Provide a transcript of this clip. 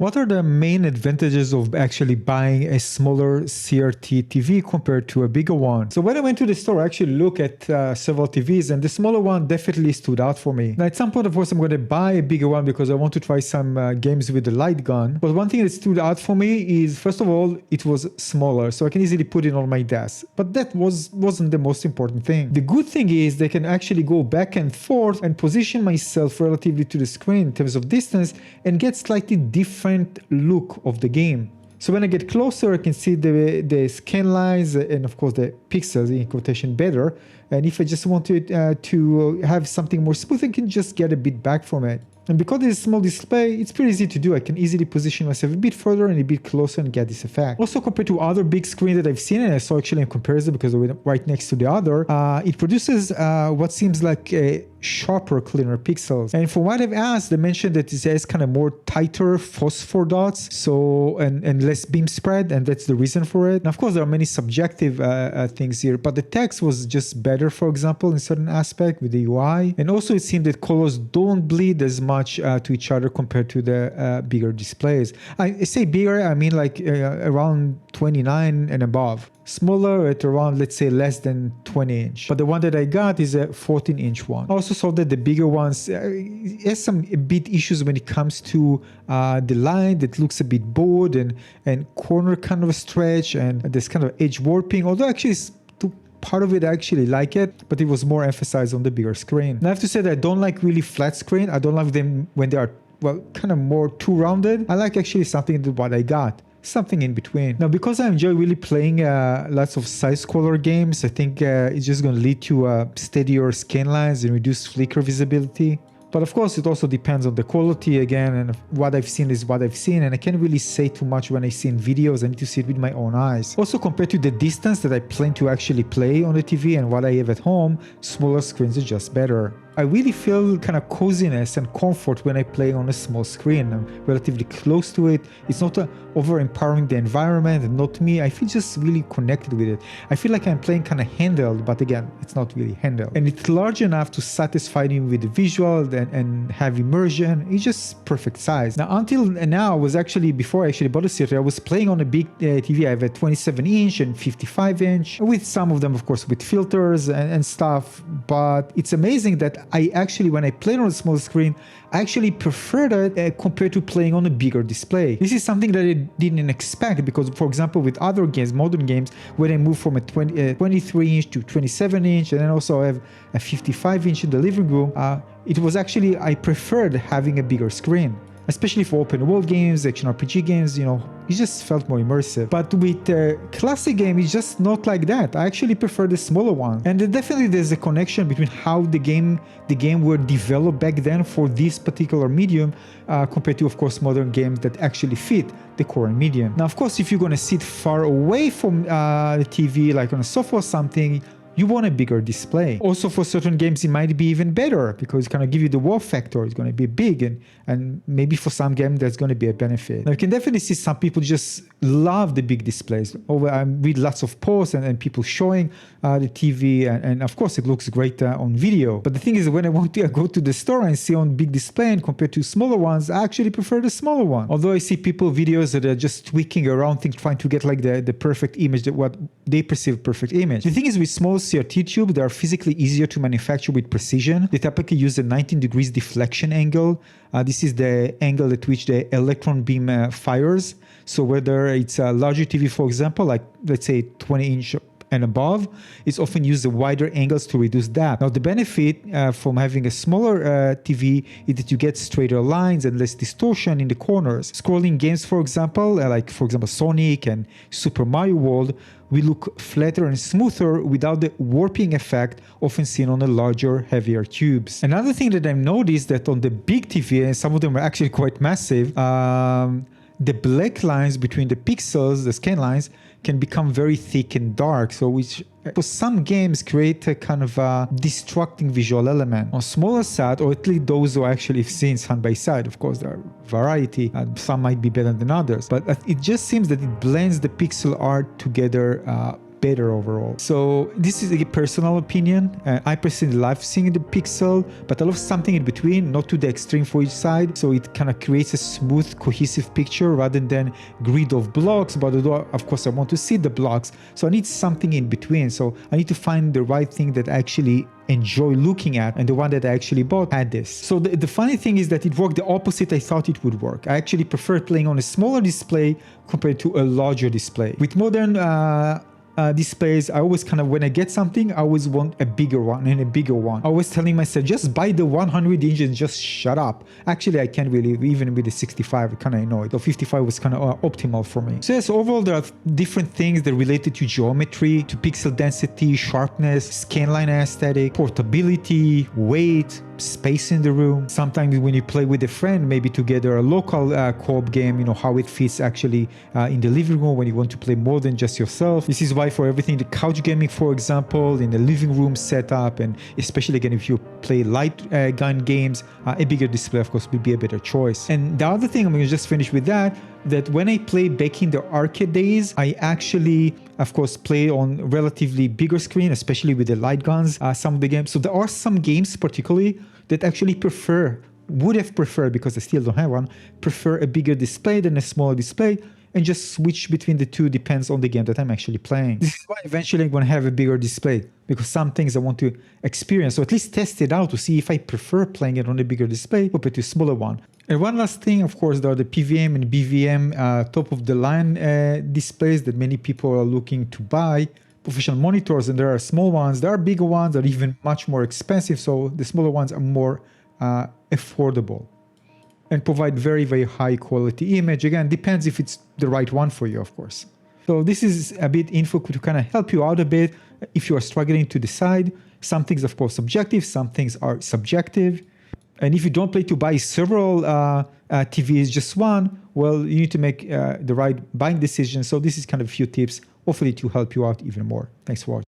What are the main advantages of actually buying a smaller CRT TV compared to a bigger one? So when I went to the store, I actually looked at several TVs, and the smaller one definitely stood out for me. Now, at some point, of course, I'm going to buy a bigger one because I want to try some games with the light gun. But one thing that stood out for me is, first of all, it was smaller, so I can easily put it on my desk. But that wasn't the most important thing. The good thing is they can actually go back and forth and position myself relatively to the screen in terms of distance and get slightly different look of the game. So when I get closer, I can see the scan lines and of course the pixels in quotation better. And if I just wanted to have something more smooth, I can just get a bit back from it. And because it's a small display, it's pretty easy to do. I can easily position myself a bit further and a bit closer and get this effect. Also, compared to other big screens that I've seen, and I saw actually in comparison because we're right next to the other, it produces what seems like a sharper, cleaner pixels. And from what I've asked, they mentioned that it has kind of more tighter phosphor dots, so and less beam spread, and that's the reason for it. And of course, there are many subjective things here, but the text was just better, for example, in certain aspect with the UI. And also, it seemed that colors don't bleed as much to each other compared to the bigger displays. I say bigger, I mean like around 29 and above. Smaller at around, let's say, less than 20 inch. But the one that I got is a 14 inch one. I also saw that the bigger ones has some a bit issues when it comes to the line that looks a bit bold and corner kind of a stretch, and this kind of edge warping, although actually part of it I actually like it, but it was more emphasized on the bigger screen. And I have to say that I don't like really flat screen. I don't like them when they are, well, kind of more too rounded. I like actually something that what I got. Something in between. Now, because I enjoy really playing lots of side-scroller games, I think it's just going to lead to steadier scan lines and reduced flicker visibility. But of course, it also depends on the quality again, and what I've seen is what I've seen, and I can't really say too much when I see in videos. I need to see it with my own eyes. Also, compared to the distance that I plan to actually play on the TV and what I have at home, smaller screens are just better. I really feel kind of coziness and comfort when I play on a small screen. I'm relatively close to it. It's not over-empowering the environment and not me. I feel just really connected with it. I feel like I'm playing kind of handheld, but again, it's not really handheld. And it's large enough to satisfy me with the visual and have immersion. It's just perfect size. Now, until now, I was actually, before I actually bought a CRT, I was playing on a big TV. I have a 27-inch and 55-inch, with some of them, of course, with filters and stuff. But it's amazing that I actually, when I played on a small screen, I actually preferred it compared to playing on a bigger display. This is something that I didn't expect because, for example, with other games, modern games, when I move from a 23-inch to 27-inch, and then also I have a 55-inch in the living room, it was actually, I preferred having a bigger screen. Especially for open world games, action RPG games, you know, it just felt more immersive. But with a classic game, it's just not like that. I actually prefer the smaller one. And definitely there's a connection between how the game were developed back then for this particular medium compared to, of course, modern games that actually fit the current medium. Now, of course, if you're going to sit far away from the TV, like on a sofa or something, you want a bigger display. Also, for certain games, it might be even better because it's going to give you the wow factor. It's going to be big, and maybe for some games, that's going to be a benefit. Now, you can definitely see some people just love the big displays. I read lots of posts and people showing the TV, and of course, it looks great on video. But the thing is, when I want to go to the store and see on big display and compared to smaller ones, I actually prefer the smaller one. Although I see people videos that are just tweaking around things, trying to get like the perfect image, what they perceive perfect image. The thing is, with small CRT tube, they are physically easier to manufacture with precision. They typically use a 19 degrees deflection angle. This is the angle at which the electron beam fires. So whether it's a larger TV, for example, like let's say 20-inch and above, it's often used the wider angles to reduce that. Now, the benefit from having a smaller TV is that you get straighter lines and less distortion in the corners. Scrolling games, for example, like for example Sonic and Super Mario World, will look flatter and smoother without the warping effect often seen on the larger, heavier tubes. Another thing that I've noticed that on the big TV, and some of them are actually quite massive, the black lines between the pixels, the scan lines, can become very thick and dark, so which for some games create a kind of a distracting visual element. On smaller side, or at least those who actually have seen side by side, of course there are variety, and some might be better than others, but it just seems that it blends the pixel art together better overall. So this is a personal opinion. I personally love seeing the pixel, but I love something in between, not to the extreme for each side. So it kind of creates a smooth, cohesive picture rather than grid of blocks. But although, of course, I want to see the blocks, so I need something in between. So I need to find the right thing that I actually enjoy looking at, and the one that I actually bought had this. So the funny thing is that it worked the opposite I thought it would work. I actually preferred playing on a smaller display compared to a larger display. With modern displays, I always kind of, when I get something, I always want a bigger one and a bigger one. I was telling myself, just buy the 100 inch and just shut up. Actually, I can't really, even with the 65, I kind of annoyed. The 55 was kind of optimal for me. So yes, overall, there are different things that are related to geometry, to pixel density, sharpness, scanline aesthetic, portability, weight, space in the room. Sometimes when you play with a friend, maybe together, a local co-op game, you know, how it fits actually in the living room when you want to play more than just yourself. This is why for everything, the couch gaming, for example, in the living room setup, and especially again, if you play light gun games, a bigger display, of course, would be a better choice. And the other thing, I'm going to just finish with that when I play back in the arcade days, I actually, of course, play on relatively bigger screen, especially with the light guns, some of the games. So there are some games particularly that actually would have preferred, because I still don't have one, prefer a bigger display than a smaller display, and just switch between the two depends on the game that I'm actually playing. This is why eventually I'm going to have a bigger display, because some things I want to experience, or at least test it out to see if I prefer playing it on a bigger display compared to a smaller one. And one last thing, of course, there are the PVM and BVM top of the line displays that many people are looking to buy. Professional monitors, and there are small ones, there are bigger ones that are even much more expensive, so the smaller ones are more affordable and provide very, very high quality image. Again, depends if it's the right one for you, of course. So this is a bit info to kind of help you out a bit if you are struggling to decide. Some things, of course, subjective, some things are subjective. And if you don't plan to buy several TVs, just one, well, you need to make the right buying decision. So this is kind of a few tips, hopefully to help you out even more. Thanks for watching.